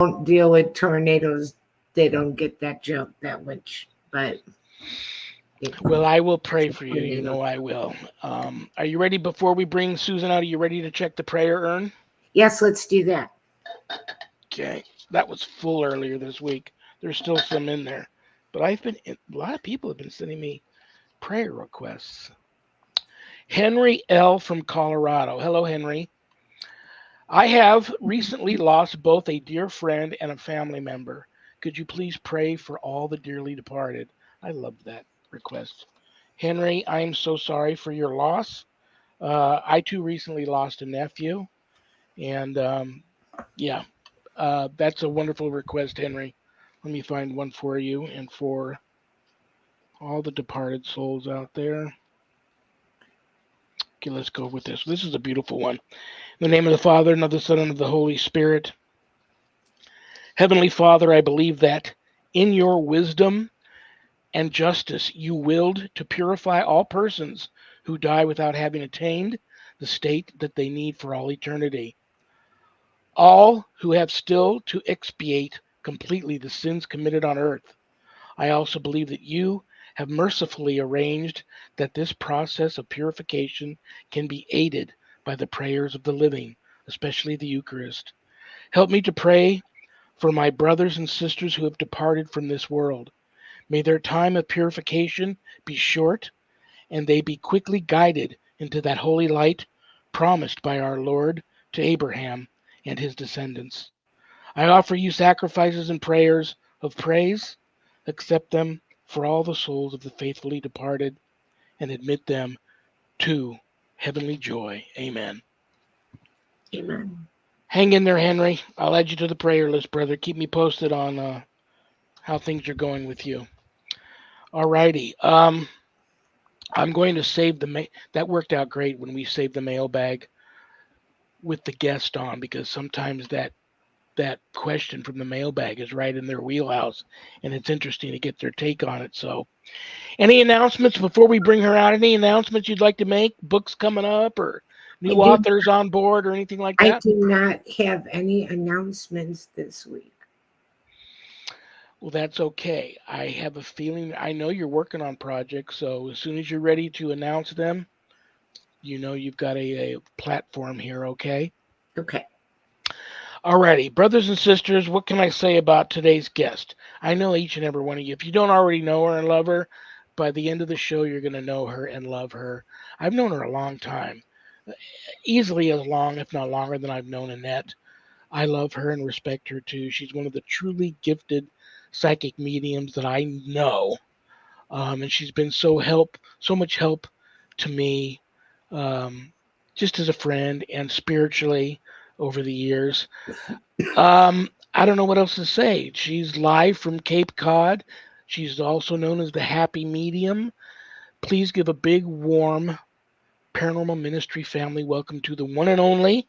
don't deal with tornadoes, they don't get that joke that much. But Well, I will pray for you. You know I will. Are you ready before we bring Susan out? Are you ready to check the prayer urn? yes, let's do that. Okay. That was full earlier this week. There's still some in there. But a lot of people have been sending me prayer requests. Henry L. from Colorado. Hello, Henry. I have recently lost both a dear friend and a family member. Could you please pray for all the dearly departed? I love that request. Henry, I am so sorry for your loss. I too recently lost a nephew. And yeah, that's a wonderful request, Henry. Let me find one for you and for all the departed souls out there. Okay, let's go with this. This is a beautiful one. In the name of the Father, and of the Son, and of the Holy Spirit. Heavenly Father, I believe that in your wisdom and justice you willed to purify all persons who die without having attained the state that they need for all eternity. All who have still to expiate completely the sins committed on earth. I also believe that you have mercifully arranged that this process of purification can be aided by the prayers of the living, especially the Eucharist. Help me to pray for my brothers and sisters who have departed from this world. May their time of purification be short, and they be quickly guided into that holy light promised by our Lord to Abraham and his descendants. I offer you sacrifices and prayers of praise. Accept them for all the souls of the faithfully departed and admit them to heavenly joy. Amen. Amen. Hang in there, Henry. I'll add you to the prayer list, brother. Keep me posted on how things are going with you. All righty. I'm going to save that worked out great when we saved the mailbag with the guest on, because sometimes that question from the mailbag is right in their wheelhouse, and it's interesting to get their take on it. So, any announcements before we bring her out? Any announcements you'd like to make? Books coming up, or I new do, authors on board, or anything like I that? do not have any announcements this week. Well, that's okay. I have a feeling, I know you're working on projects, so as soon as you're ready to announce them, you know you've got a platform here, okay? Okay. Alrighty, brothers and sisters, what can I say about today's guest? I know each and every one of you. If you don't already know her and love her, by the end of the show, you're going to know her and love her. I've known her a long time, easily as long, if not longer, than I've known Annette. I love her and respect her too. She's one of the truly gifted psychic mediums that I know, and she's been so much help to me, um, just as a friend and spiritually over the years. I don't know what else to say. She's live from Cape Cod. She's also known as the Happy Medium. Please give a big, warm Paranormal Ministry family welcome to the one and only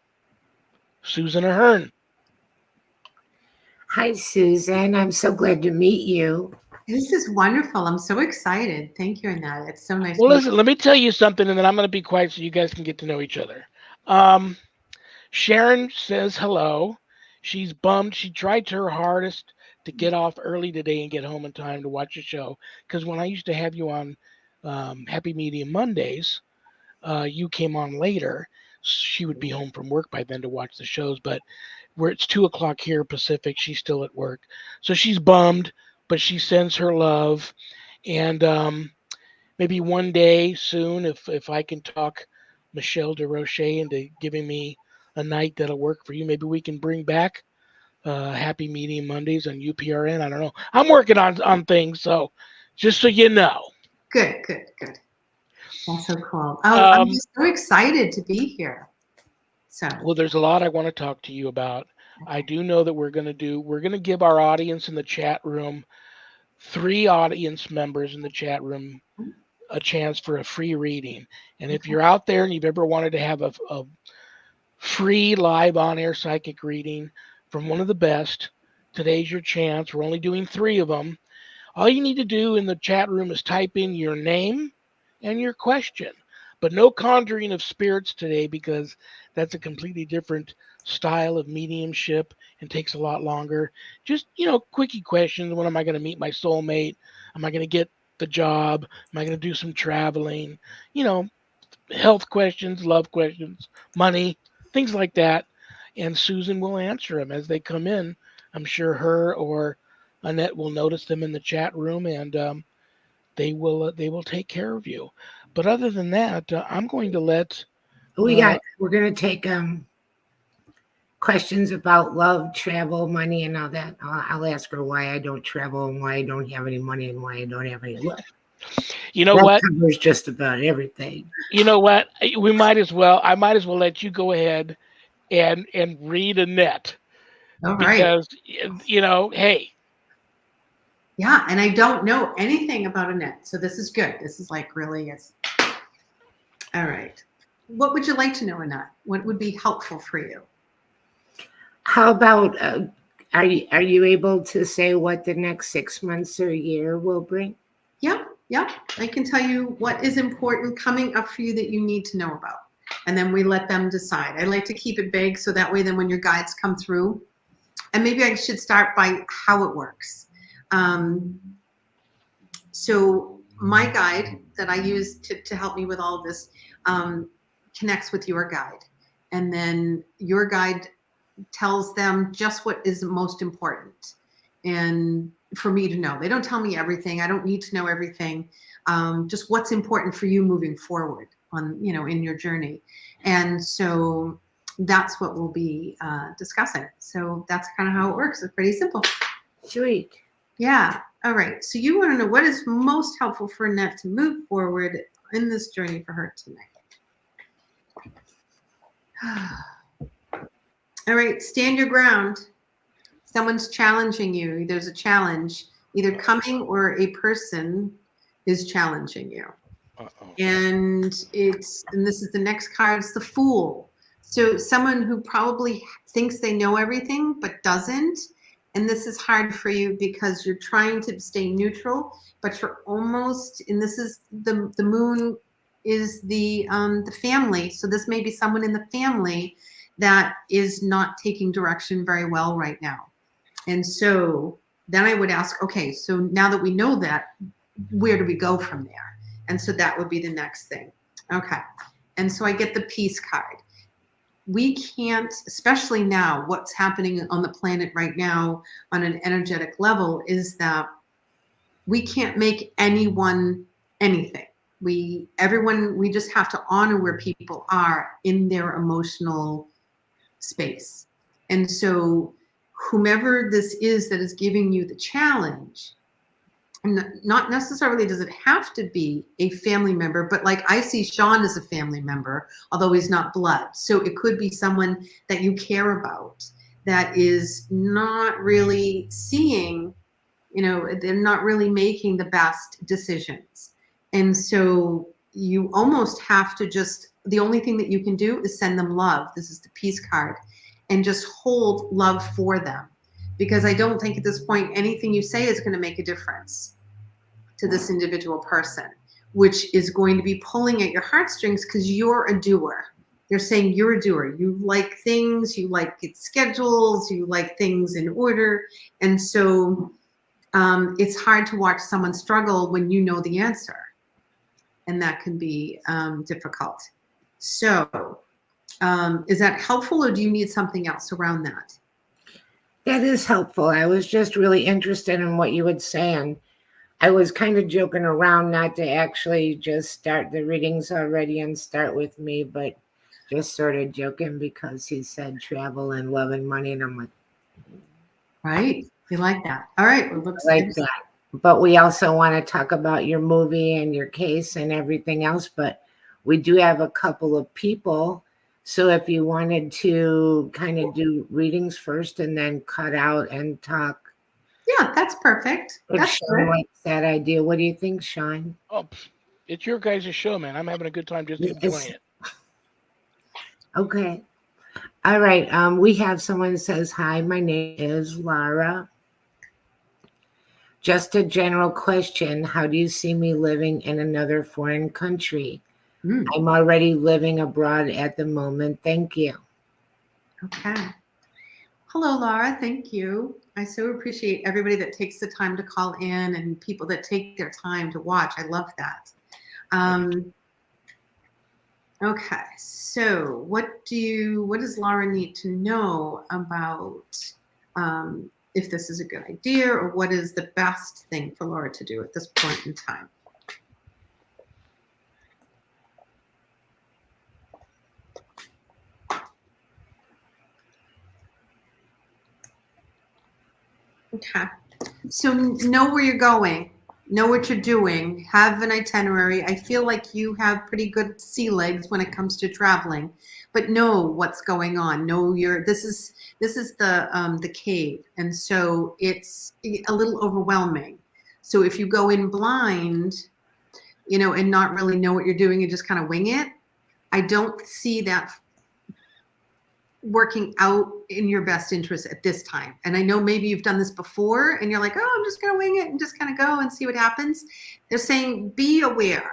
Susan Ahearn. Hi, Susan. I'm so glad to meet you. This is wonderful. I'm so excited. Thank you, Annette. It's so nice Well, meeting listen, let me tell you something, and then I'm going to be quiet so you guys can get to know each other. Um, Sharon says hello. She's bummed. She tried her hardest to get off early today and get home in time to watch the show. Because when I used to have you on Happy Medium Mondays, you came on later. She would be home from work by then to watch the shows. But where it's 2 o'clock here Pacific, she's still at work. So she's bummed, but she sends her love. And maybe one day soon, if I can talk Michelle DeRoche into giving me a night that'll work for you, maybe we can bring back Happy Medium Mondays on UPRN. I don't know. I'm working on things, so just so you know. Good, good, good. That's so cool. Oh, I'm Um, just so excited to be here. So, well, there's a lot I want to talk to you about. I do know that we're gonna give our audience in the chat room, 3 audience members in the chat room, a chance for a free reading. And if you're out there and you've ever wanted to have a free live on air psychic reading from one of the best, today's your chance. We're only doing 3 of them. All you need to do in the chat room is type in your name and your question. But no conjuring of spirits today, because that's a completely different style of mediumship and takes a lot longer. Just, quickie questions. When am I going to meet my soulmate? Am I going to get the job? Am I going to do some traveling? You know, health questions, love questions, money, things like that. And Susan will answer them as they come in. I'm sure her or Annette will notice them in the chat room, and they will take care of you. But other than that, I'm going to let. We're gonna take questions about love, travel, money, and all that. I'll ask her why I don't travel and why I don't have any money and why I don't have any love. You know that what? Covers just about everything. You know what? We might as well. I might as well let you go ahead and read Annette. All right. Because hey. Yeah, and I don't know anything about Annette, so this is good. This is like really is. All right. What would you like to know, Annette? What would be helpful for you? How about are you able to say what the next 6 months or year will bring? Yeah. I can tell you what is important coming up for you that you need to know about. And then we let them decide. I like to keep it vague so that way then when your guides come through, and maybe I should start by how it works. So my guide that I use to help me with all of this connects with your guide. And then your guide tells them just what is most important and for me to know. They don't tell me everything. I don't need to know everything. Just what's important for you moving forward on, in your journey. And so that's what we'll be discussing. So that's kind of how it works. It's pretty simple. Sweet. Yeah. All right. So you want to know what is most helpful for Annette to move forward in this journey for her tonight. All right. Stand your ground. Someone's challenging you. There's a challenge either coming or a person is challenging you. Uh-oh. And this is the next card. It's the Fool. So someone who probably thinks they know everything but doesn't. And this is hard for you because you're trying to stay neutral, but you're almost. And this is the moon is the family. So this may be someone in the family that is not taking direction very well right now. And so then I would ask, okay, so now that we know that, where do we go from there? And so that would be the next thing. Okay. And so I get the Peace card. We can't, especially now, what's happening on the planet right now on an energetic level is that we can't make anyone anything. We just have to honor where people are in their emotional space. And so whomever this is that is giving you the challenge, and not necessarily does it have to be a family member, but like I see Shawn as a family member, although he's not blood. So it could be someone that you care about that is not really seeing, they're not really making the best decisions. And so you almost have to the only thing that you can do is send them love. This is the Peace card. And just hold love for them. Because I don't think at this point anything you say is going to make a difference to this individual person, which is going to be pulling at your heartstrings because you're a doer. They're saying you're a doer. You like things, you like it schedules, you like things in order. And so it's hard to watch someone struggle when you know the answer. And that can be difficult. So is that helpful or do you need something else around that? That is helpful. I was just really interested in what you would say. And I was kind of joking around not to actually just start the readings already and start with me, but just sort of joking because he said travel and love and money. And I'm like, right. You like that. All right. Well, looks like that. But we also want to talk about your movie and your case and everything else. But we do have a couple of people. So if you wanted to kind of do readings first and then cut out and talk. Yeah, that's perfect. That's Shawn likes that idea. What do you think, Shawn? Oh, it's your guys' show, man. I'm having a good time just enjoying it. Okay. All right. We have someone that says, hi, my name is Lara. Just a general question. How do you see me living in another foreign country? I'm already living abroad at the moment. Thank you. Okay. Hello, Laura. Thank you. I so appreciate everybody that takes the time to call in and people that take their time to watch. I love that. Okay, so what does Laura need to know about if this is a good idea, or what is the best thing for Laura to do at this point in time? Okay, so know where you're going, know what you're doing, have an itinerary. I feel like you have pretty good sea legs when it comes to traveling, but know what's going on. Know this is the cave, and so it's a little overwhelming. So if you go in blind, you know, and not really know what you're doing and just kind of wing it, I don't see that working out in your best interest at this time. And I know maybe you've done this before and you're like, oh, I'm just going to wing it and just kind of go and see what happens. They're saying be aware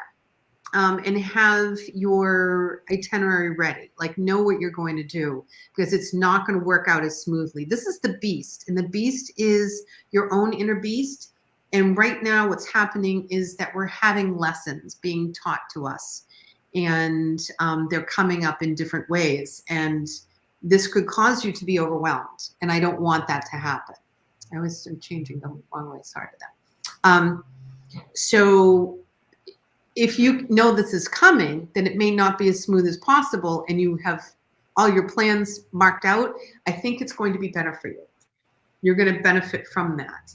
and have your itinerary ready, like know what you're going to do, because it's not going to work out as smoothly. This is the beast, and the beast is your own inner beast. And right now what's happening is that we're having lessons being taught to us, and they're coming up in different ways. And this could cause you to be overwhelmed, and I don't want that to happen. I was changing the wrong way. Sorry for that. So if you know this is coming, then it may not be as smooth as possible, and you have all your plans marked out. I think it's going to be better for you. You're going to benefit from that.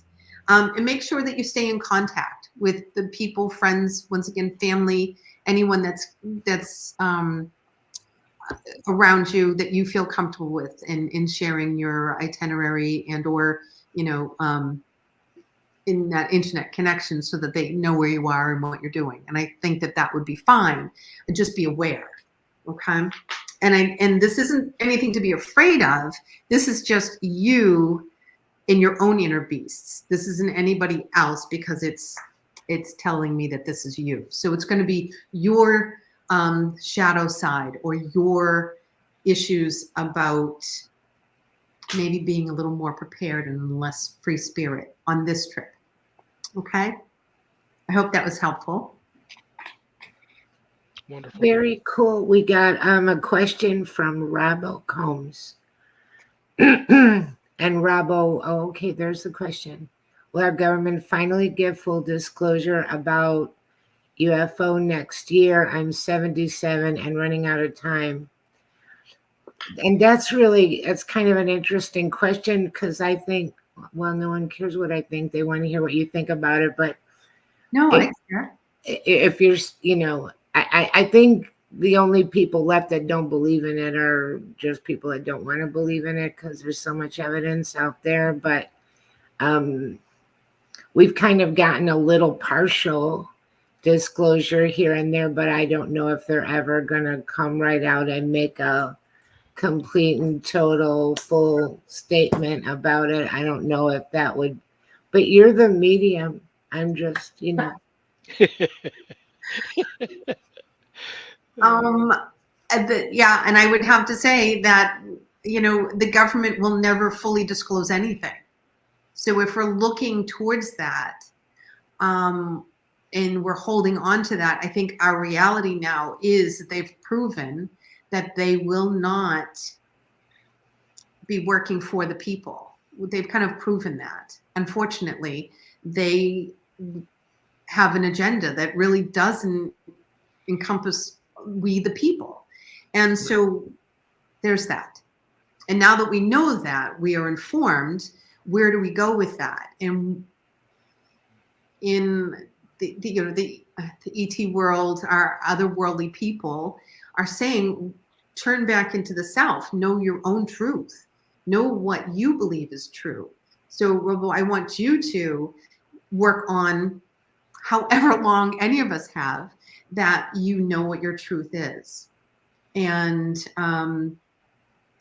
And make sure that you stay in contact with the people, friends, once again, family, anyone that's around you that you feel comfortable with in sharing your itinerary and or, you know, in that internet connection, so that they know where you are and what you're doing. And I think that that would be fine. And just be aware. Okay. And this isn't anything to be afraid of. This is just you in your own inner beasts. This isn't anybody else, because it's telling me that this is you. So it's going to be your shadow side, or your issues about maybe being a little more prepared and less free spirit on this trip. Okay. I hope that was helpful. Wonderful. Very cool. We got a question from Rabo Combs. And Rabo, oh, okay, there's the question. Will our government finally give full disclosure about UFO next year? I'm 77 and running out of time. And it's kind of an interesting question, because I think, well, no one cares what I think. They want to hear what you think about it. But No, I care. If you're, you know, I think the only people left that don't believe in it are just people that don't want to believe in it, because there's so much evidence out there. But we've kind of gotten a little partial disclosure here and there, but I don't know if they're ever going to come right out and make a complete and total full statement about it. I don't know if that would, but you're the medium. I'm just, you know. Yeah, and I would have to say that, you know, the government will never fully disclose anything. So if we're looking towards that, and we're holding on to that, I think our reality now is that they've proven that they will not be working for the people. They've kind of proven that. Unfortunately, they have an agenda that really doesn't encompass we the people. And so there's that. And now that we know that, we are informed, where do we go with that? And in the ET world, our otherworldly people are saying, turn back into the self, know your own truth, know what you believe is true. So Robo, I want you to work on, however long any of us have, that you know what your truth is. And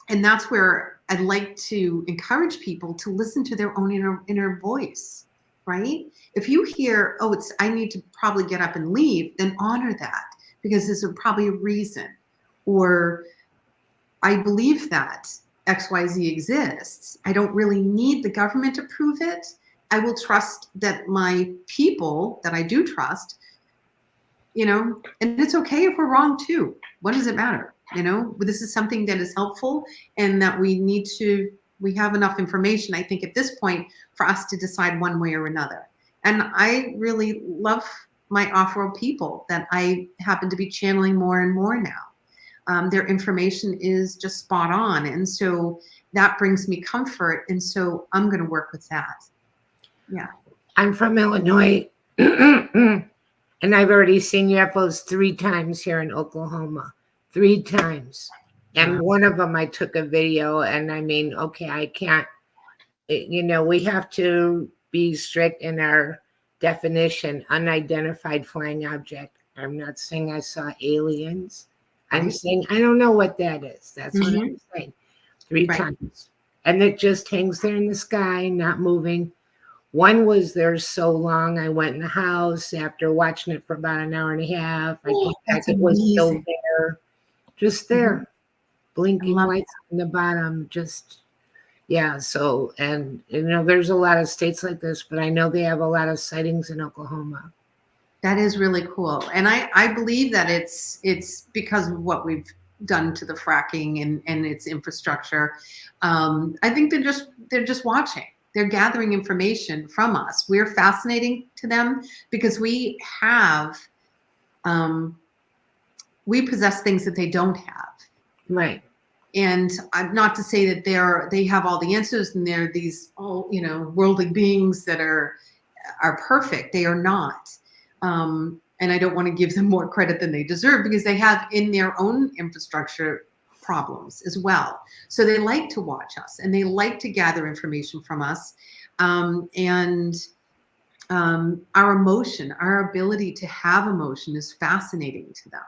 that's where I'd like to encourage people to listen to their own inner voice, right? If you hear, oh, I need to probably get up and leave, then honor that, because there's probably a reason. Or I believe that, XYZ exists. I don't really need the government to prove it. I will trust that my people that I do trust, and it's okay if we're wrong too. What does it matter? This is something that is helpful and that we have enough information, I think, at this point for us to decide one way or another. And I really love my off-world people that I happen to be channeling more and more now. Their information is just spot on. And so that brings me comfort. And so I'm going to work with that. Yeah. I'm from Illinois, and I've already seen UFOs 3 times here in Oklahoma. 3 times. And one of them I took a video, and I mean, okay, I can't, we have to be strict in our definition, unidentified flying object. I'm not saying I saw aliens. I'm saying I don't know what that is. That's what I'm saying. 3 times. And it just hangs there in the sky, not moving. One was there so long, I went in the house after watching it for about an hour and a half. I came back, it was still there, just there, blinking lights on the bottom, just, yeah. So, and, there's a lot of states like this, but I know they have a lot of sightings in Oklahoma. That is really cool. And I believe that it's because of what we've done to the fracking and its infrastructure. I think they're just watching. They're gathering information from us. We're fascinating to them because we possess things that they don't have. Right. And not to say that they have all the answers and they're these worldly beings that are perfect. They are not. And I don't want to give them more credit than they deserve because they have in their own infrastructure problems as well. So they like to watch us and they like to gather information from us. And our emotion, our ability to have emotion is fascinating to them.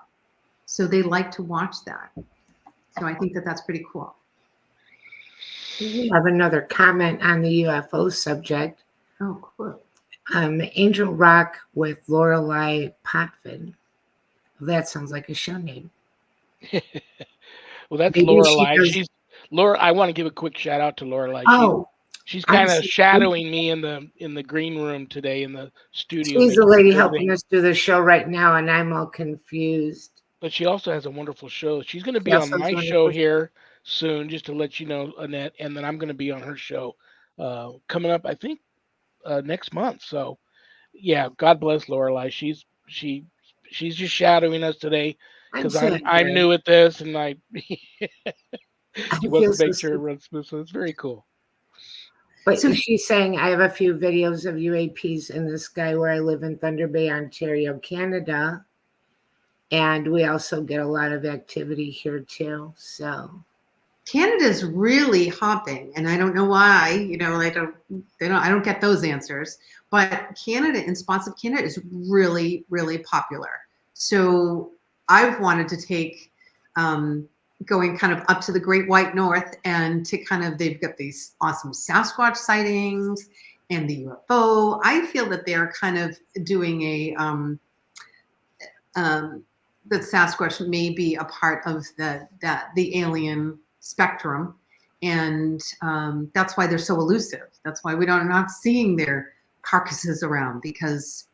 So they like to watch that. So I think that that's pretty cool. We have another comment on the UFO subject. Oh, cool. Angel Rock with Lorelei Potvin. Well, that sounds like a show name. Well, that's Lorelei. Laura. I want to give a quick shout out to Lorelei. Oh, she's kind of shadowing me in the green room today in the studio. She's the lady helping us do the show right now, and I'm all confused. But she also has a wonderful show. She's going to be on my show here soon, just to let you know, Annette, and then I'm going to be on her show coming up, I think, next month. So, yeah, God bless Lorelei. She's just shadowing us today because I'm new at this, and I she wants to make sure it runs smooth. So it's very cool. But she's saying I have a few videos of UAPs in the sky where I live in Thunder Bay, Ontario, Canada. And we also get a lot of activity here too. So Canada's really hopping, and I don't know why. I don't get those answers. But Canada, in spots of Canada, is really, really popular. So I've wanted to take going kind of up to the Great White North and to they've got these awesome Sasquatch sightings and the UFO. I feel that they're kind of doing that Sasquatch may be a part of the alien spectrum, and that's why they're so elusive. That's why we're not seeing their carcasses around, because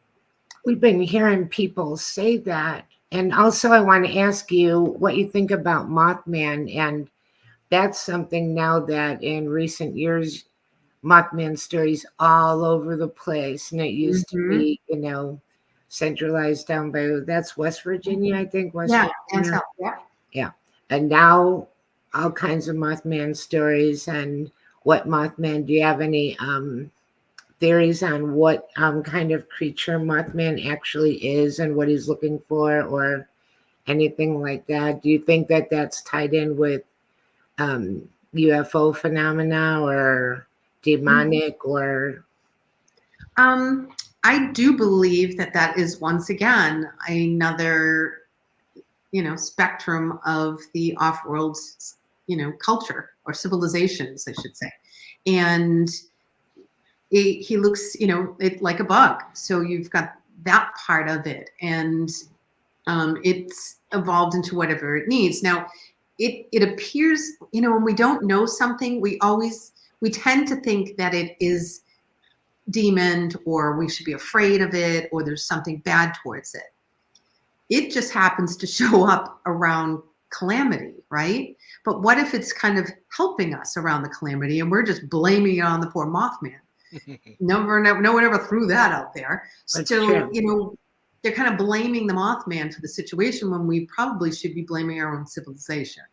we've been hearing people say that. And also, I want to ask you what you think about Mothman, and that's something now that in recent years, Mothman stories all over the place, and it used to be, centralized down by, that's West Virginia, I think. Virginia. Yeah. And now all kinds of Mothman stories. And what Mothman, do you have any theories on what kind of creature Mothman actually is and what he's looking for, or anything like that? Do you think that that's tied in with UFO phenomena or demonic or? I do believe that is once again another, spectrum of the off-world, culture or civilizations, I should say. And he looks, like a bug. So you've got that part of it, and it's evolved into whatever it needs. Now, it appears, when we don't know something, we tend to think that it is demon, or we should be afraid of it, or there's something bad towards it. It just happens to show up around calamity, right? But what if it's kind of helping us around the calamity and we're just blaming it on the poor Mothman? No one ever threw that out there. That's So, true. they're kind of blaming the Mothman for the situation when we probably should be blaming our own civilization.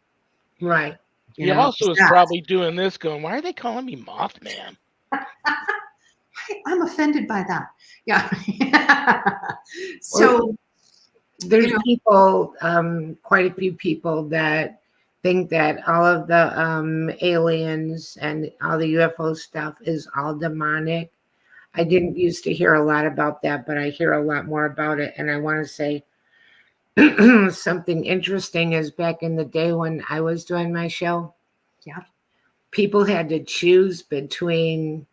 Right. He also is probably doing this going, why are they calling me Mothman? I'm offended by that. Yeah. So there's people, quite a few people that think that all of the aliens and all the UFO stuff is all demonic. I didn't used to hear a lot about that, but I hear a lot more about it. And I want to say something interesting is back in the day when I was doing my show, people had to choose between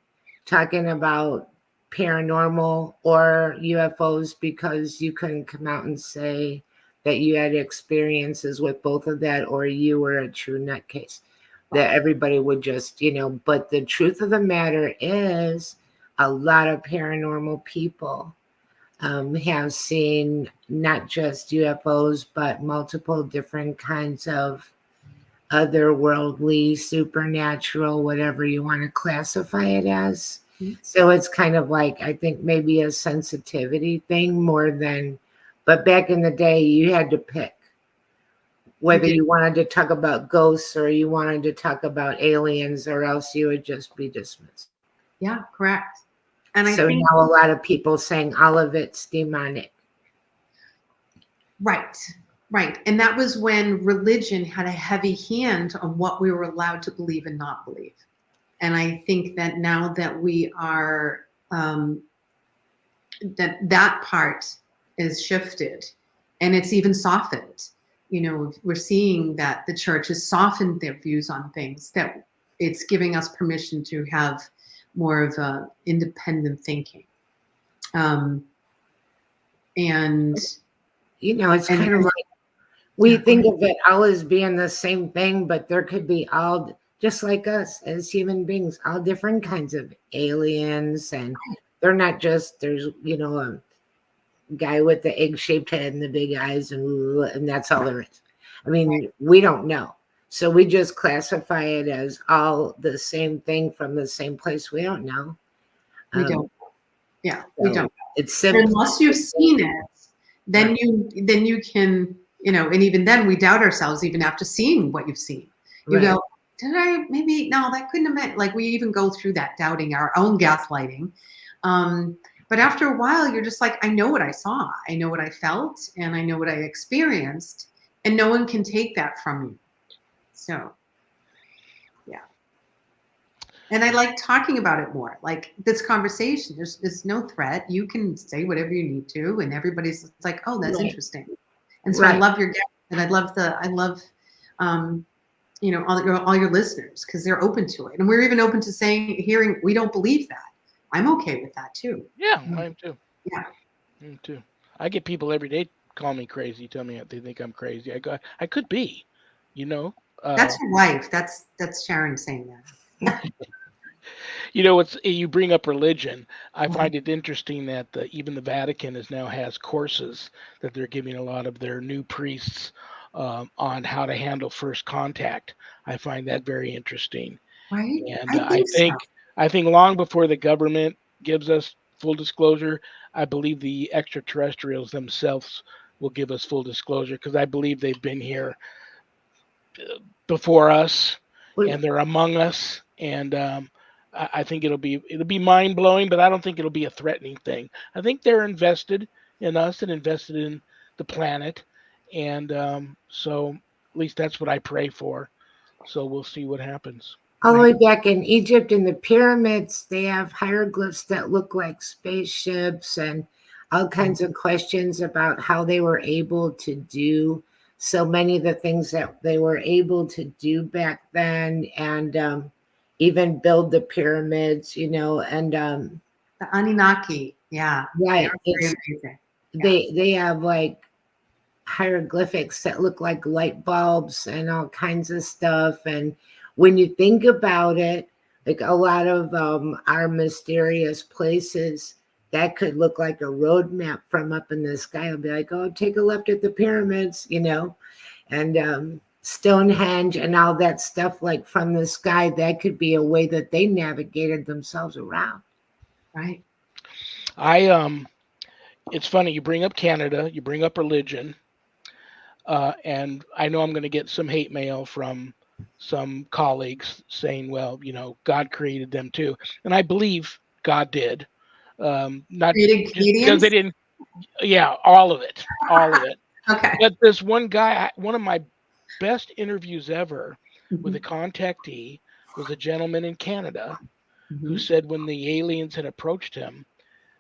talking about paranormal or UFOs because you couldn't come out and say that you had experiences with both of that or you were a true nutcase. That everybody would just, but the truth of the matter is a lot of paranormal people have seen not just UFOs, but multiple different kinds of otherworldly, supernatural, whatever you want to classify it as. So it's kind of like, I think maybe a sensitivity thing more than, but back in the day, you had to pick whether you wanted to talk about ghosts or you wanted to talk about aliens, or else you would just be dismissed. Yeah, correct. And so now a lot of people saying all of it's demonic. Right. And that was when religion had a heavy hand on what we were allowed to believe and not believe. And I think that now that we are, that part is shifted and it's even softened. We're seeing that the church has softened their views on things, that it's giving us permission to have more of a independent thinking. And it's kind of like we think of it all as being the same thing, but there could be all, just like us as human beings, all different kinds of aliens, and they're not just, there's a guy with the egg-shaped head and the big eyes and that's all there is. I mean, we don't know. So we just classify it as all the same thing from the same place. We don't know. We don't. Yeah, we don't. It's simple. Unless you've seen it, then you can, and even then we doubt ourselves even after seeing what you've seen. You go, did I, maybe, no, that couldn't have meant, like we even go through that doubting our own gaslighting. But after a while, you're just like, I know what I saw. I know what I felt and I know what I experienced, and no one can take that from you. So, yeah. And I like talking about it more. Like this conversation, there's no threat. You can say whatever you need to, and everybody's like, "Oh, that's interesting." And so I love your guests, and I love all your listeners, because they're open to it, and we're even open to hearing we don't believe that. I'm okay with that too. Yeah, I am too. Yeah, I am too. I get people every day call me crazy, tell me they think I'm crazy. I could be, that's your wife. That's Sharon saying that. You bring up religion. I find it interesting that even the Vatican now has courses that they're giving a lot of their new priests on how to handle first contact. I find that very interesting. Right. And I think long before the government gives us full disclosure, I believe the extraterrestrials themselves will give us full disclosure, because I believe they've been here before us and they're among us. And I think it'll be mind blowing, but I don't think it'll be a threatening thing. I think they're invested in us and invested in the planet. And so at least that's what I pray for. So we'll see what happens. All the way back in Egypt, in the pyramids, they have hieroglyphs that look like spaceships and all kinds of questions about how they were able to do so many of the things that they were able to do back then, and even build the pyramids, and the Anunnaki. Yeah. Right. Very amazing. They have like hieroglyphics that look like light bulbs and all kinds of stuff. And when you think about it, like a lot of our mysterious places, that could look like a road map from up in the sky. It'll be like, oh, take a left at the pyramids, and Stonehenge and all that stuff, like from the sky. That could be a way that they navigated themselves around. Right. It's funny, you bring up Canada, you bring up religion, and I know I'm going to get some hate mail from some colleagues saying, well, God created them too. And I believe God did. Not Created just because they Canadians? didn't, all of it. Okay. But this one guy, one of my best interviews ever with a contactee was a gentleman in Canada who said when the aliens had approached him,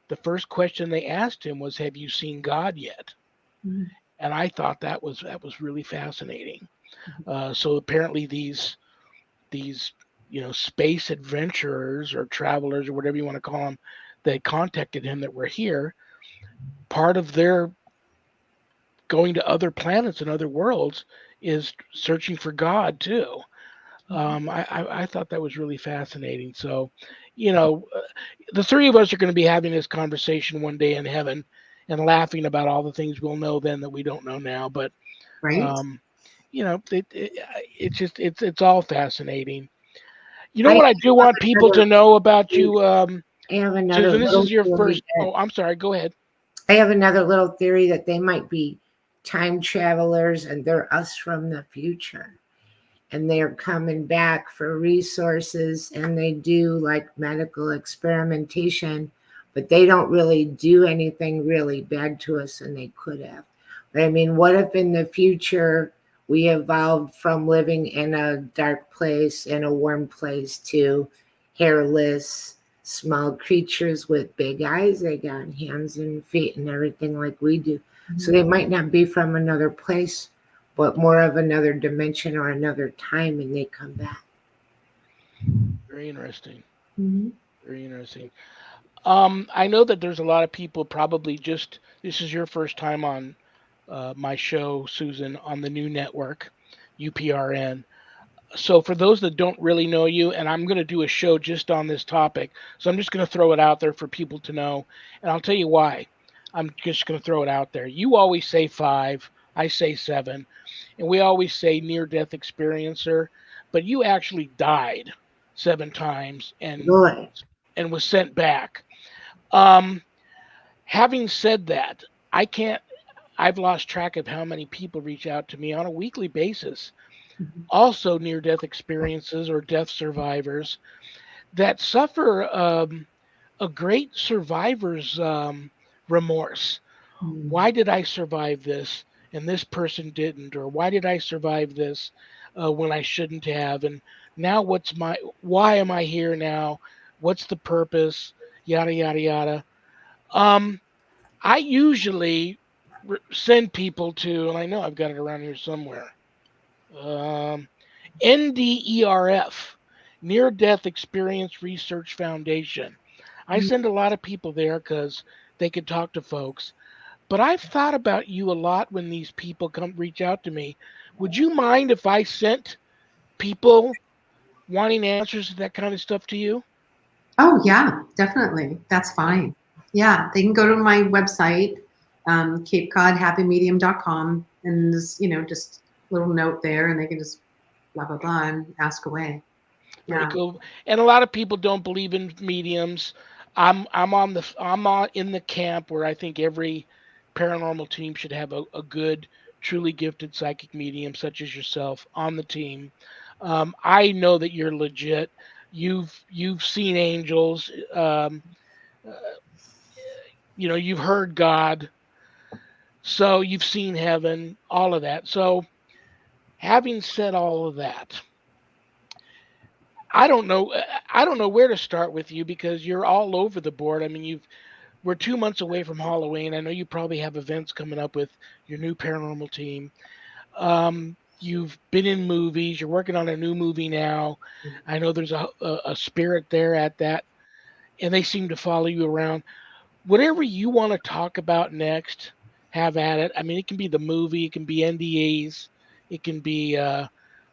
the first question they asked him was, have you seen God yet? And I thought that was really fascinating. So apparently these space adventurers or travelers or whatever you want to call them, they contacted him that were here. Part of their going to other planets and other worlds is searching for God too. I thought that was really fascinating. So, the three of us are going to be having this conversation one day in heaven and laughing about all the things we'll know then that we don't know now. But, Right. it's all fascinating. What I do want people to know about you, I have another Susan, this is your first. theory Oh, I'm sorry. Go ahead. I have another little theory that they might be time travelers and they're us from the future. And they're coming back for resources, and they do like medical experimentation, but they don't really do anything really bad to us, and they could have. But I mean, what if in the future we evolved from living in a dark place, in a warm place, to hairless, small creatures with big eyes? They got hands and feet and everything like we do. So they might not be from another place, but more of another dimension or another time, and they come back. Very interesting. Very interesting. I know that there's a lot of people probably this is your first time on my show, Susan, on the new network, UPRN. So for those that don't really know you, and I'm going to do a show just on this topic, so I'm just going to throw it out there for people to know, and I'll tell you why. I'm just going to throw it out there. You always say 5, I say 7, and we always say near-death experiencer, but you actually died 7 times and was sent back. Having said that, I've lost track of how many people reach out to me on a weekly basis, also near-death experiences or death survivors that suffer a great survivor's remorse. Why did I survive this and this person didn't? Or why did I survive this when I shouldn't have? And now why am I here now? What's the purpose? Yada, yada, yada. I usually send people to, and I know I've got it around here somewhere, NDERF, Near Death Experience Research Foundation. I send a lot of people there because they could talk to folks. But I've thought about you a lot when these people reach out to me. Would you mind if I sent people wanting answers to that kind of stuff to you? Oh, yeah, definitely. That's fine. Yeah, they can go to my website, CapeCodHappyMedium.com, and just, just a little note there, and they can just blah, blah, blah, and ask away. Very cool. And a lot of people don't believe in mediums. I'm in the camp where I think every paranormal team should have a good, truly gifted psychic medium such as yourself on the team. I know that you're legit. You've seen angels. You've heard God. So you've seen heaven, all of that. So having said all of that, I don't know where to start with you because you're all over the board. I mean, we're 2 months away from Halloween. I know you probably have events coming up with your new paranormal team. You've been in movies. You're working on a new movie now. I know there's a spirit there at that, and they seem to follow you around. Whatever you want to talk about next, have at it. I mean, it can be the movie, it can be NDAs, it can be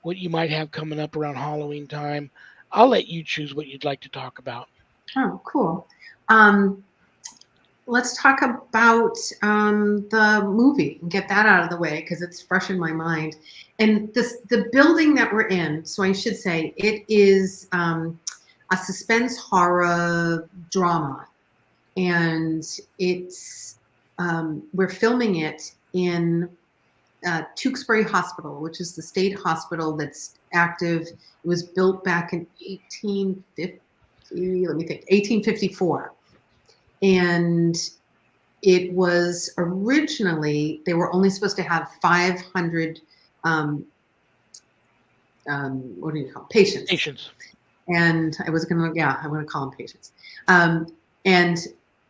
what you might have coming up around Halloween time. I'll let you choose what you'd like to talk about. Oh, cool. Let's talk about the movie and get that out of the way because it's fresh in my mind. And the building that we're in, so I should say, it is a suspense horror drama, and it's we're filming it in Tewksbury Hospital, which is the state hospital that's active. It was built back in 1854. And it was originally, they were only supposed to have 500, what do you call patients? Patients. And I was going to, I'm going to call them patients. And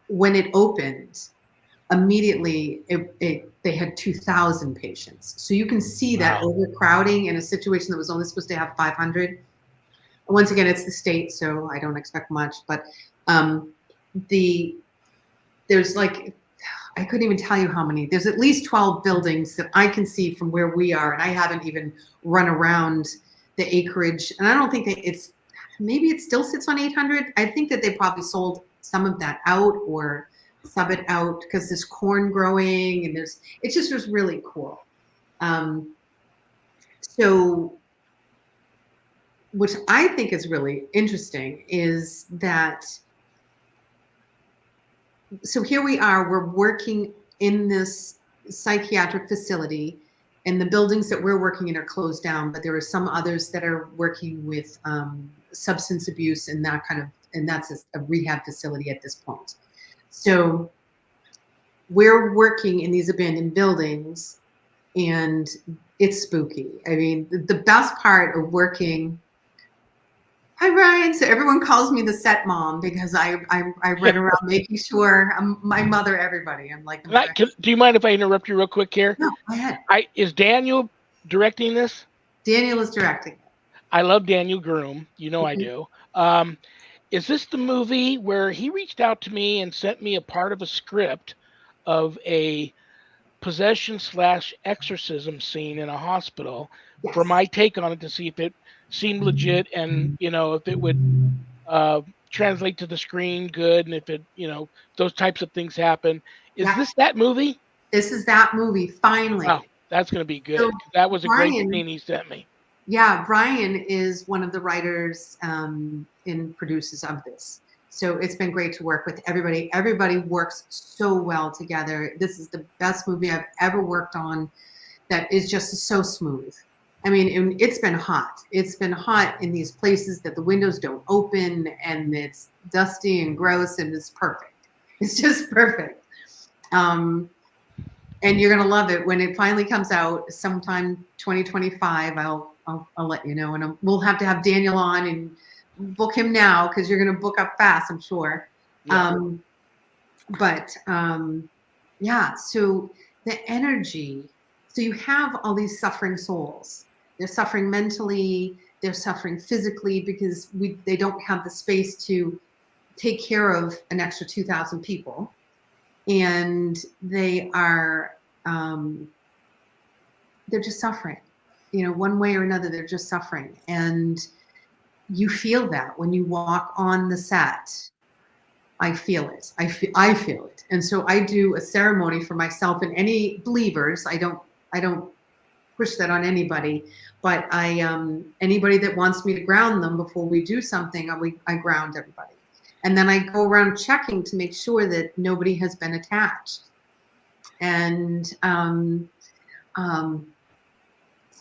when it opened, immediately they had 2,000 patients. So you can see that overcrowding in a situation that was only supposed to have 500. Once again, it's the state, so I don't expect much, but there's like, I couldn't even tell you how many. There's at least 12 buildings that I can see from where we are, and I haven't even run around the acreage. And I don't think that maybe it still sits on 800. I think that they probably sold some of that out or sub it out because there's corn growing and it just was really cool. So which I think is really interesting is that, so here we are, we're working in this psychiatric facility, and the buildings that we're working in are closed down, but there are some others that are working with substance abuse and that kind of, and that's a rehab facility at this point. So we're working in these abandoned buildings, and it's spooky. I mean, the best part of working, hi Brian, so everyone calls me the set mom because I run around making sure I'm my mother, everybody. I'm like, do you mind if I interrupt you real quick here? No, go ahead. Is Daniel directing this? Daniel is directing it. I love Daniel Groom. You know I do. Is this the movie where he reached out to me and sent me a part of a script of a possession/exorcism scene in a hospital for my take on it to see if it seemed legit and, if it would translate to the screen good and if it, those types of things happen. Is this that movie? This is that movie, finally. Wow, that's going to be good. So that was a great scene he sent me. Yeah, Brian is one of the writers and producers of this. So it's been great to work with everybody. Everybody works so well together. This is the best movie I've ever worked on that is just so smooth. I mean, it's been hot. It's been hot in these places that the windows don't open and it's dusty and gross, and it's perfect. It's just perfect. And you're going to love it when it finally comes out sometime 2025. I'll let you know, and we'll have to have Daniel on and book him now because you're going to book up fast, I'm sure. Yeah. Yeah, so the energy, so you have all these suffering souls. They're suffering mentally, they're suffering physically because they don't have the space to take care of an extra 2,000 people. And they are, they're just suffering. One way or another, they're just suffering. And you feel that when you walk on the set. I feel it. I feel it. And so I do a ceremony for myself and any believers. I don't push that on anybody, but anybody that wants me to ground them before we do something, I ground everybody. And then I go around checking to make sure that nobody has been attached. And so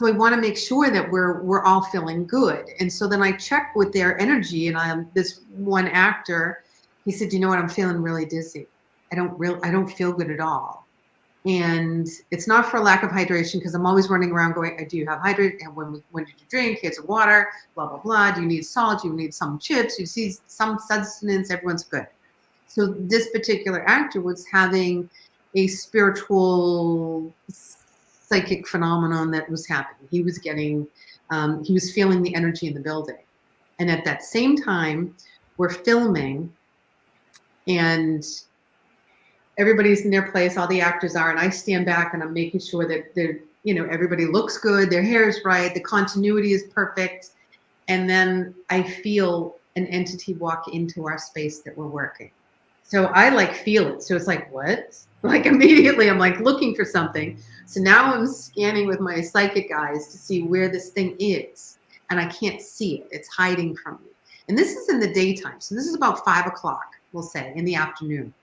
I want to make sure that we're all feeling good. And so then I check with their energy, and this one actor, he said, "You know what? I'm feeling really dizzy. I don't feel good at all." And it's not for lack of hydration, because I'm always running around going, "Do you have hydration? And when did you drink? Here's some water, blah, blah, blah. Do you need salt? Do you need some chips? You see some sustenance, everyone's good." So this particular actor was having a spiritual psychic phenomenon that was happening. He was getting, he was feeling the energy in the building. And at that same time, we're filming, and everybody's in their place, all the actors are, and I stand back and I'm making sure that they're, everybody looks good, their hair is right, the continuity is perfect. And then I feel an entity walk into our space that we're working. So I feel it. So it's like, what? Like immediately I'm looking for something. So now I'm scanning with my psychic eyes to see where this thing is. And I can't see it. It's hiding from me. And this is in the daytime. So this is about 5 o'clock, we'll say, in the afternoon.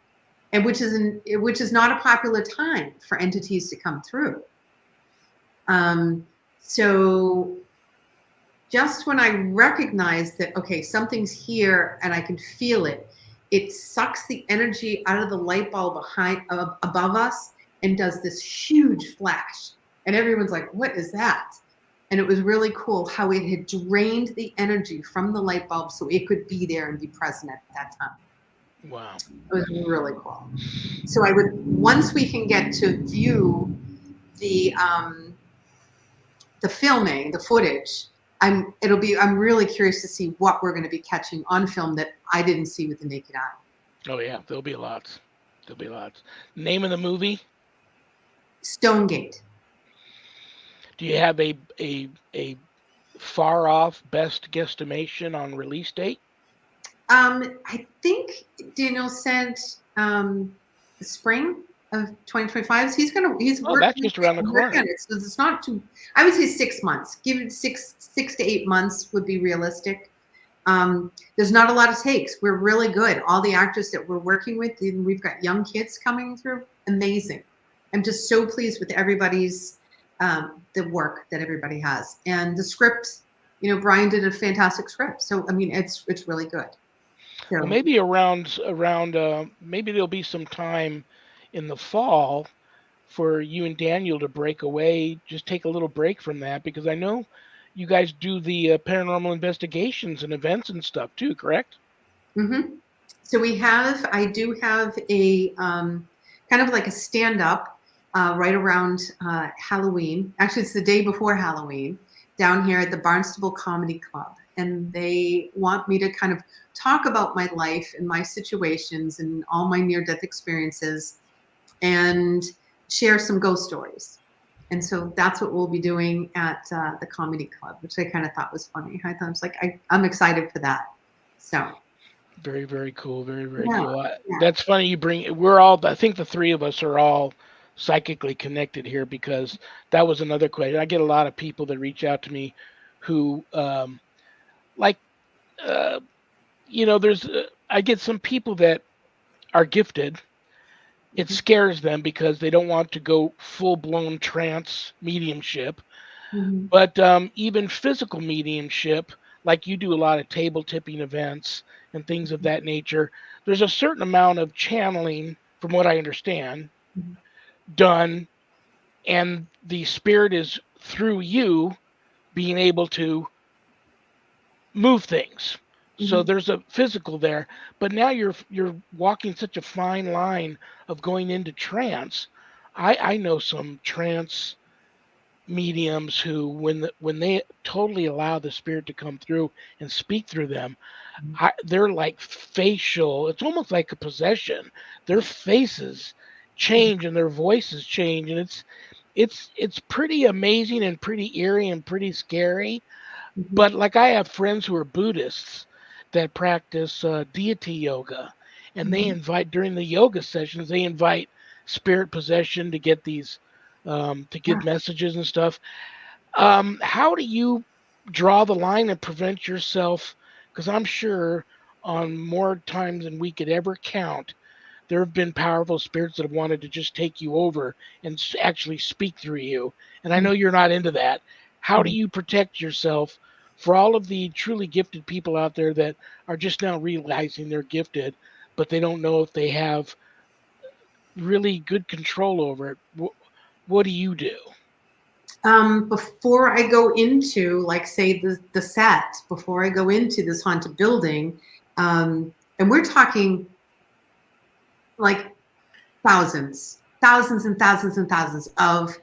And which is not a popular time for entities to come through. So just when I recognize that, okay, something's here and I can feel it, it sucks the energy out of the light bulb above us and does this huge flash. And everyone's like, what is that? And it was really cool how it had drained the energy from the light bulb so it could be there and be present at that time. Wow. It was really cool. So once we can get to view the filming, the footage, I'm really curious to see what we're going to be catching on film that I didn't see with the naked eye. Oh yeah, there'll be lots. Name of the movie? STONEGATE. Do you have a far off best guesstimation on release date? I think Daniel said the spring of 2025. Oh, that's just around the corner. So it's not too. I would say 6 months. Give it six to 8 months would be realistic. There's not a lot of takes. We're really good. All the actors that we're working with, and we've got young kids coming through. Amazing. I'm just so pleased with everybody's the work that everybody has, and the script. Brian did a fantastic script. So I mean, it's really good. So, well, maybe around maybe there'll be some time in the fall for you and Daniel to break away, just take a little break from that, because I know you guys do the paranormal investigations and events and stuff too, correct? Mm-hmm. So I do have a kind of like a stand-up right around Halloween. Actually, it's the day before Halloween down here at the Barnstable Comedy Club. And they want me to kind of talk about my life and my situations and all my near-death experiences and share some ghost stories. And so that's what we'll be doing at the comedy club, which I kind of thought was funny. I thought, I'm excited for that. So. Very, very cool. Very, very Yeah, cool. yeah. That's funny. I think the three of us are all psychically connected here, because that was another question. I get a lot of people that reach out to me who, I get some people that are gifted. It scares them because they don't want to go full-blown trance mediumship. Mm-hmm. But even physical mediumship, like you do a lot of table tipping events and things of that nature, there's a certain amount of channeling, from what I understand, done, and the spirit is through you being able to move things. So there's a physical there, but now you're walking such a fine line of going into trance. I know some trance mediums who, when they totally allow the spirit to come through and speak through them, they're like facial. It's almost like a possession. Their faces change and their voices change, and it's pretty amazing and pretty eerie and pretty scary. But like, I have friends who are Buddhists that practice deity yoga, and they invite, during the yoga sessions, they invite spirit possession to get these to get messages and stuff. How do you draw the line and prevent yourself? Because I'm sure on more times than we could ever count, there have been powerful spirits that have wanted to just take you over and actually speak through you. And I know you're not into that. How do you protect yourself for all of the truly gifted people out there that are just now realizing they're gifted, but they don't know if they have really good control over it? What do you do? Before I go into, like, say, the set, before I go into this haunted building, and we're talking like thousands and thousands and thousands of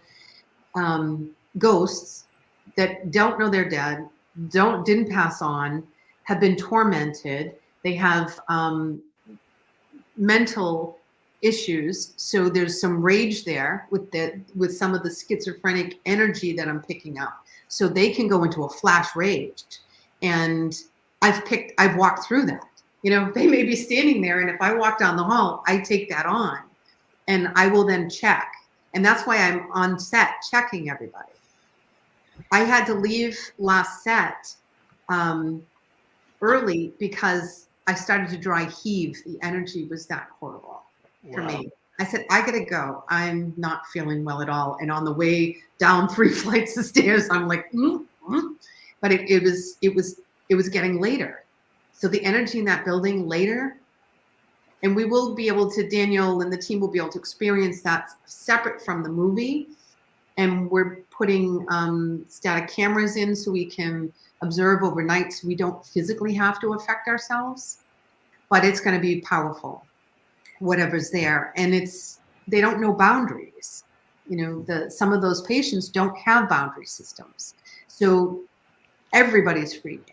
ghosts that don't know they're dead, didn't pass on, have been tormented. They have mental issues. So there's some rage there with some of the schizophrenic energy that I'm picking up. So they can go into a flash rage. And I've walked through that. You know, they may be standing there, and if I walk down the hall, I take that on, and I will then check. And that's why I'm on set checking everybody. I had to leave last set early because I started to dry heave. The energy was that horrible for me. I said, I gotta go. I'm not feeling well at all. And on the way down 3 flights of stairs, I'm like, but it was getting later. So the energy in that building later, and we will be able to, Daniel and the team will be able to experience that separate from the movie. And we're putting static cameras in so we can observe overnight, so we don't physically have to affect ourselves. But it's going to be powerful, whatever's there. And they don't know boundaries. You know, some of those patients don't have boundary systems. So everybody's free game.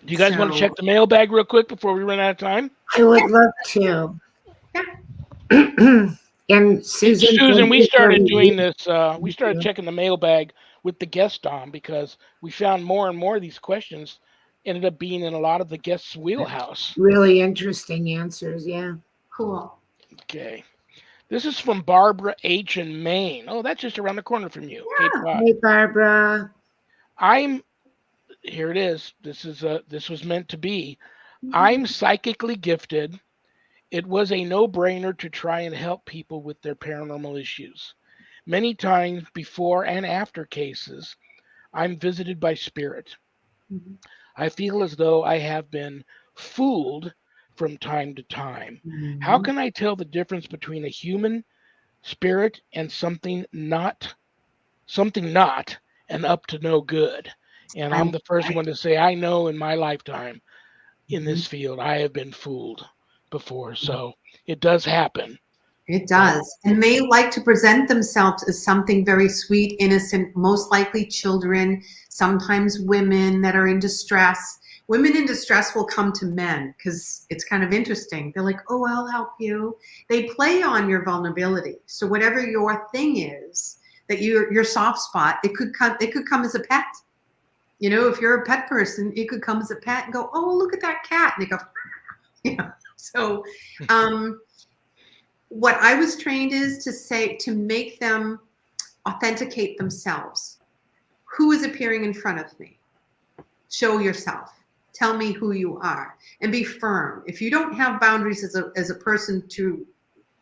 Do you guys want to check the mailbag real quick before we run out of time? I would love to. Yeah. And Susan, we started doing this. We started checking the mailbag with the guest on because we found more and more of these questions ended up being in a lot of the guests' wheelhouse. Really interesting answers, yeah. Cool. Okay. This is from Barbara H. in Maine. Oh, that's just around the corner from you. Yeah. Cape Cod. Hey, Barbara. Here it is. This was meant to be. I'm psychically gifted. It was a no-brainer to try and help people with their paranormal issues. Many times before and after cases, I'm visited by spirit. Mm-hmm. I feel as though I have been fooled from time to time. Mm-hmm. How can I tell the difference between a human spirit and something not and up to no good? And I'm the first one to say, I know in my lifetime in this field, I have been fooled before. So it does happen. It does. And may like to present themselves as something very sweet, innocent, most likely children, sometimes women that are in distress. Women in distress will come to men because it's kind of interesting. They're like, oh, I'll help you. They play on your vulnerability. So whatever your thing is, that your soft spot, it could come as a pet. You know, if you're a pet person, it could come as a pet and go, oh, look at that cat. And they go, you know. So what I was trained is to make them authenticate themselves. Who is appearing in front of me? Show yourself. Tell me who you are and be firm. If you don't have boundaries as a person to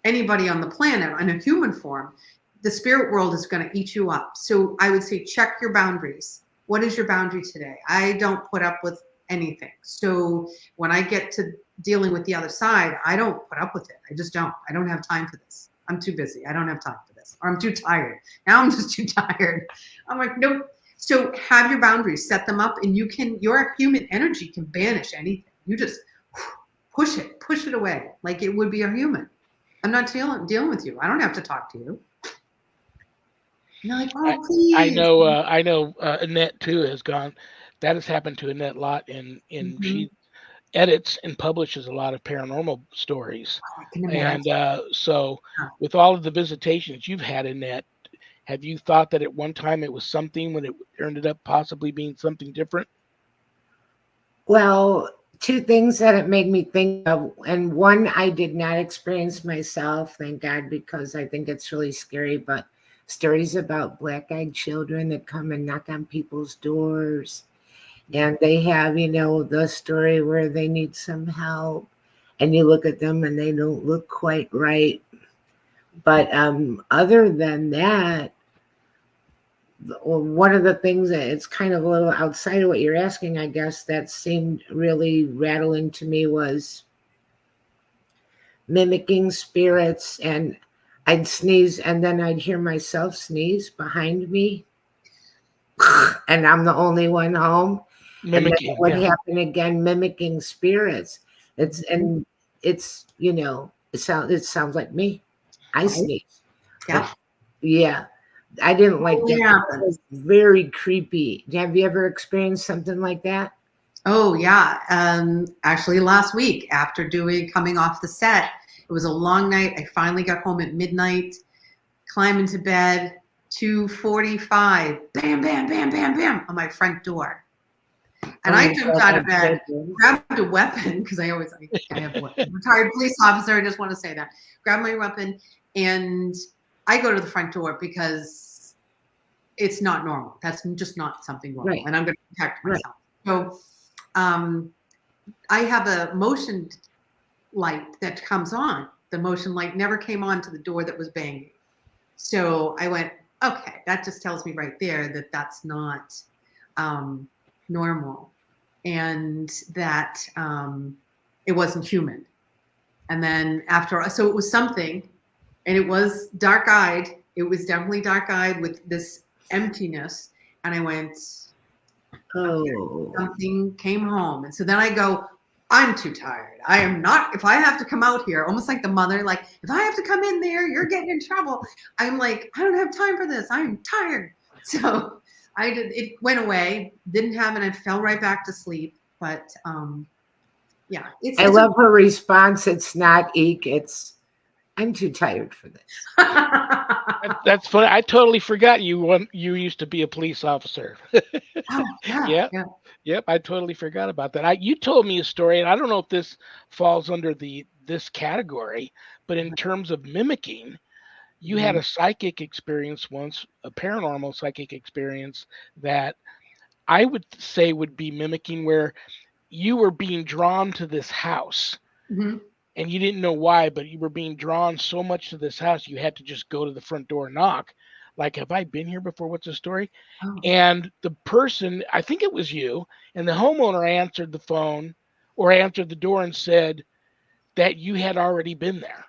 anybody on the planet in a human form, the spirit world is going to eat you up. So I would say check your boundaries. What is your boundary today? I don't put up with anything. So when I get to dealing with the other side, I don't put up with it. I just don't. I don't have time for this. I'm too busy. I don't have time for this. Or I'm too tired. Now I'm just too tired. I'm like, nope. So have your boundaries, set them up, and your human energy can banish anything. You just push it away like it would be a human. I'm not dealing with you. I don't have to talk to you. And they're like, oh, please. I know Annette too has gone. That has happened to Annette a lot, and she edits and publishes a lot of paranormal stories. Oh, I can imagine. And so with all of the visitations you've had, Annette, have you thought that at one time it was something when it ended up possibly being something different? Well, two things that it made me think of, and one I did not experience myself, thank God, because I think it's really scary, but stories about black-eyed children that come and knock on people's doors. And they have, the story where they need some help and you look at them and they don't look quite right. But other than that, one of the things that it's kind of a little outside of what you're asking, I guess, that seemed really rattling to me was mimicking spirits. And I'd sneeze and then I'd hear myself sneeze behind me. And I'm the only one home. Mimicking. And what happened again, mimicking spirits. It sounds like me. I sneeze. Yeah. Yeah. I didn't like that. Yeah. It was very creepy. Have you ever experienced something like that? Oh yeah. Actually last week after coming off the set, it was a long night. I finally got home at midnight, climb into bed, 2:45, bam, bam, bam, bam, bam, on my front door. And I jumped out of bed, grabbed a weapon, because I have a weapon. Retired police officer, I just want to say that. Grabbed my weapon, and I go to the front door because it's not normal. That's just not something normal. Right. And I'm going to protect myself. So I have a motion light that comes on. The motion light never came on to the door that was banging. So I went, okay, that just tells me right there that that's not normal, and that it wasn't human. And then so it was something, and it was dark-eyed. It was definitely dark-eyed with this emptiness. And I went, Oh, something came home. And so then I go, I'm too tired. I am not, if I have to come out here, almost like the mother, like, if I have to come in there, you're getting in trouble. I'm like, I don't have time for this. I'm tired. So it went away, didn't happen. I fell right back to sleep. But yeah. I love her response. It's not eek. It's, I'm too tired for this. That's funny. I totally forgot you used to be a police officer. Oh, Yeah. Yep, I totally forgot about that. You told me a story, and I don't know if this falls under this category, but in terms of mimicking, you had a psychic experience once, a paranormal psychic experience that I would say would be mimicking, where you were being drawn to this house. Mm-hmm. And you didn't know why, but you were being drawn so much to this house, you had to just go to the front door and knock. Like, have I been here before? What's the story? Oh. And the person, I think it was you, and the homeowner answered the phone or answered the door and said that you had already been there.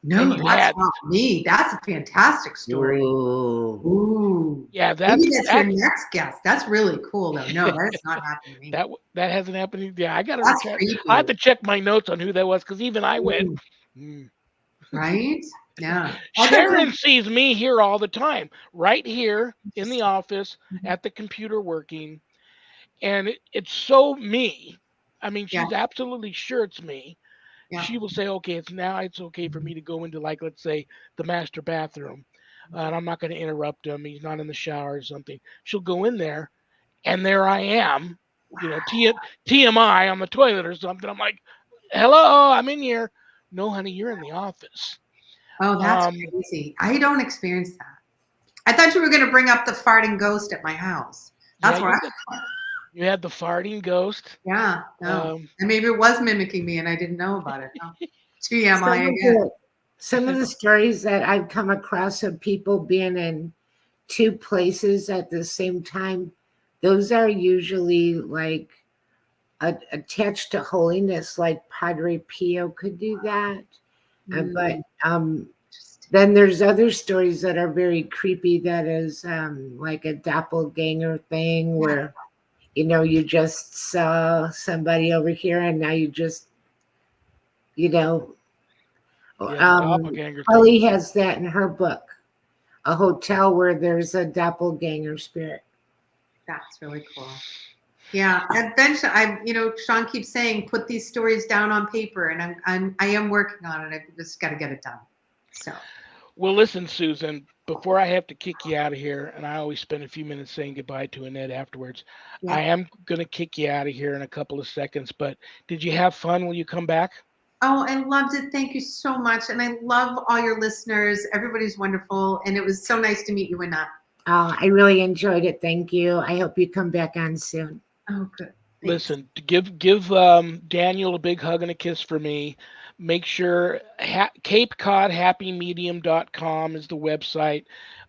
No, that's not me. That's a fantastic story. Ooh. Yeah, maybe that's your next guest. That's really cool, though. No, that has not happened to me. That hasn't happened. Yeah, I gotta check. Creepy. I have to check my notes on who that was, because even I went. Right? Yeah. Sharon sees me here all the time, right here in the office at the computer working, and it's so me. I mean, she's absolutely sure it's me. Yeah. She will say, okay, it's okay for me to go into, like, let's say, the master bathroom. And I'm not going to interrupt him. He's not in the shower or something. She'll go in there, and there I am, TMI on the toilet or something. I'm like, hello, I'm in here. No, honey, you're in the office. Oh, that's crazy. I don't experience that. I thought you were going to bring up the farting ghost at my house. That's what you had the farting ghost. Yeah. No. And maybe it was mimicking me and I didn't know about it. No. TMI again. Some of the stories that I've come across of people being in two places at the same time, those are usually like attached to holiness, like Padre Pio could do that. But then there's other stories that are very creepy, that is like a doppelganger thing, where you just saw somebody over here and now you just Kelly has that in her book, A Hotel Where There's a Doppelganger Spirit. That's really cool. Yeah, eventually, Shawn keeps saying, put these stories down on paper, and I am working on it. I just got to get it done. So, well, listen, Susan, before I have to kick you out of here, and I always spend a few minutes saying goodbye to Annette afterwards, I am going to kick you out of here in a couple of seconds. But did you have fun? Will you come back? Oh, I loved it. Thank you so much, and I love all your listeners. Everybody's wonderful, and it was so nice to meet you, Annette. Oh, I really enjoyed it. Thank you. I hope you come back on soon. Oh, good. Thanks. Listen, give Daniel a big hug and a kiss for me. Make sure Cape Cod Happy Medium.com is the website.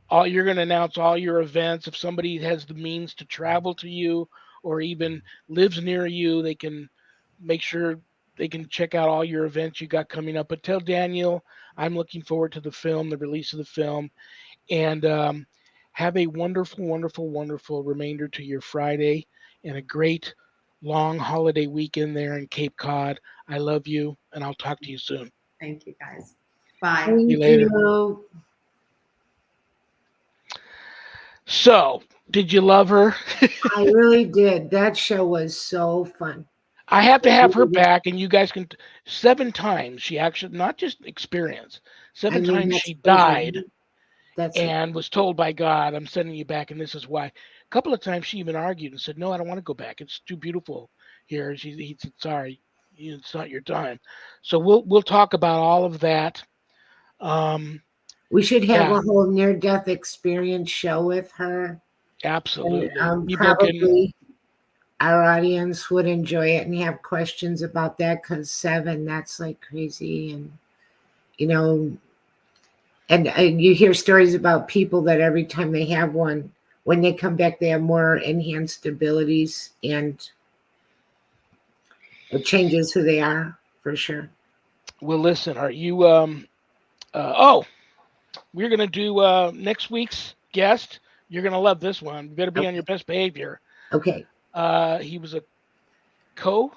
You're going to announce all your events. If somebody has the means to travel to you or even lives near you, they can make sure they can check out all your events you got coming up. But tell Daniel I'm looking forward to the release of the film, and have a wonderful, wonderful, wonderful remainder to your Friday and a great long holiday weekend there in Cape Cod. I love you, and I'll talk to you soon. Thank you, guys. Bye. Thank See you later. You. So, did you love her? I really did. That show was so fun. I have to have her back, and you guys can. 7 times she actually, not just experience, I 7 mean, times that's she crazy. died That's and was told by God, I'm sending you back, and this is why. A couple of times she even argued and said, no, I don't want to go back. It's too beautiful here. And he said, sorry, it's not your time. So we'll talk about all of that. we should have Yeah, a whole near-death experience show with her, and absolutely. People can, probably our audience would enjoy it and have questions about that because 7, that's like crazy, and you know, and you hear stories about people that every time they have one, when they come back, they have more enhanced abilities, and it changes who they are for sure. well, listen, are you, oh, we're going to do next week's guest. You're going to love this one. You better be on your best behavior. Okay. He was a co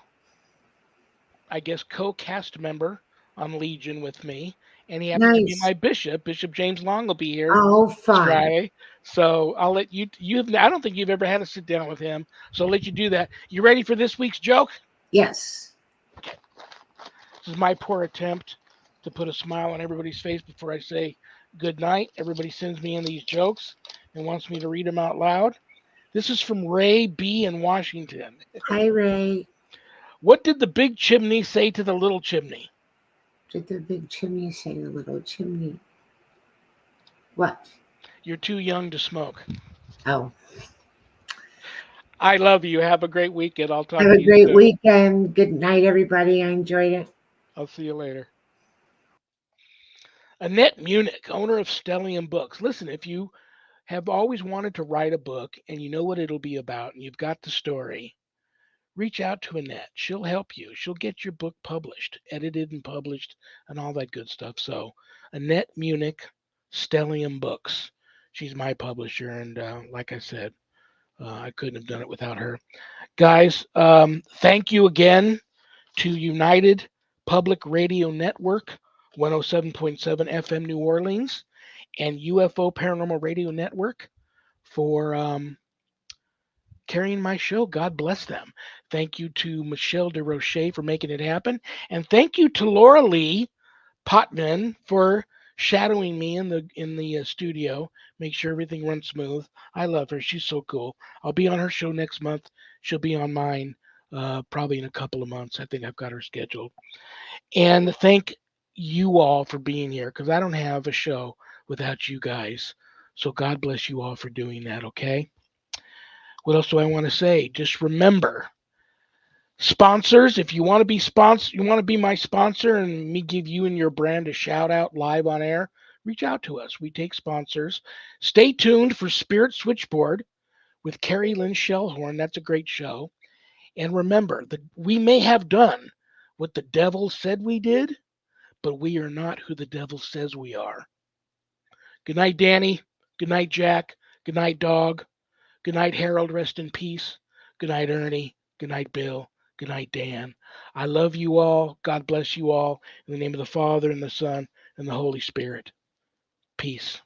co-cast member on Legion with me, and he happens to be Nice. my bishop. Bishop James Long will be here Oh, this fun. Friday, so I'll let you. I don't think you've ever had to sit down with him, so I'll let you do that. You ready for this week's joke? Yes. This is my poor attempt to put a smile on everybody's face before I say good night. Everybody sends me in these jokes and wants me to read them out loud. This is from Ray B. in Washington. Hi, Ray. What did the big chimney say to the little chimney? Did the big chimney say the little chimney? What? You're too young to smoke. Oh. I love you. Have a great weekend. I'll Have talk a to you great soon. weekend. Good night, everybody. I enjoyed it. I'll see you later. Annette Munich, owner of Stellium Books. Listen, if you have always wanted to write a book and you know what it'll be about and you've got the story, reach out to Annette. She'll help you. She'll get your book published, edited and published, and all that good stuff. So, Annette Munich, Stellium Books. She's my publisher, and like I said, I couldn't have done it without her. Guys, thank you again to United Public Radio Network, 107.7 FM New Orleans, and UFO Paranormal Radio Network for carrying my show. God bless them. Thank you to Michelle DeRoche for making it happen. And thank you to Laura Lee Potman for shadowing me in the studio, make sure everything runs smooth. I love her. She's so cool. I'll be on her show next month. She'll be on mine probably in a couple of months. I think I've got her scheduled. And thank you all for being here because I don't have a show without you guys. So God bless you all for doing that, okay? What else do I want to say? Just remember, sponsors, if you want to be you want to be my sponsor and me give you and your brand a shout out live on air, reach out to us. We take sponsors. Stay tuned for Spirit Switchboard with Carrie Lynn Shellhorn. That's a great show. And remember that we may have done what the devil said we did, but we are not who the devil says we are. Good night, Danny. Good night, Jack. Good night, Dog. Good night, Harold. Rest in peace. Good night, Ernie. Good night, Bill. Good night, Dan. I love you all. God bless you all. In the name of the Father, and the Son, and the Holy Spirit. Peace.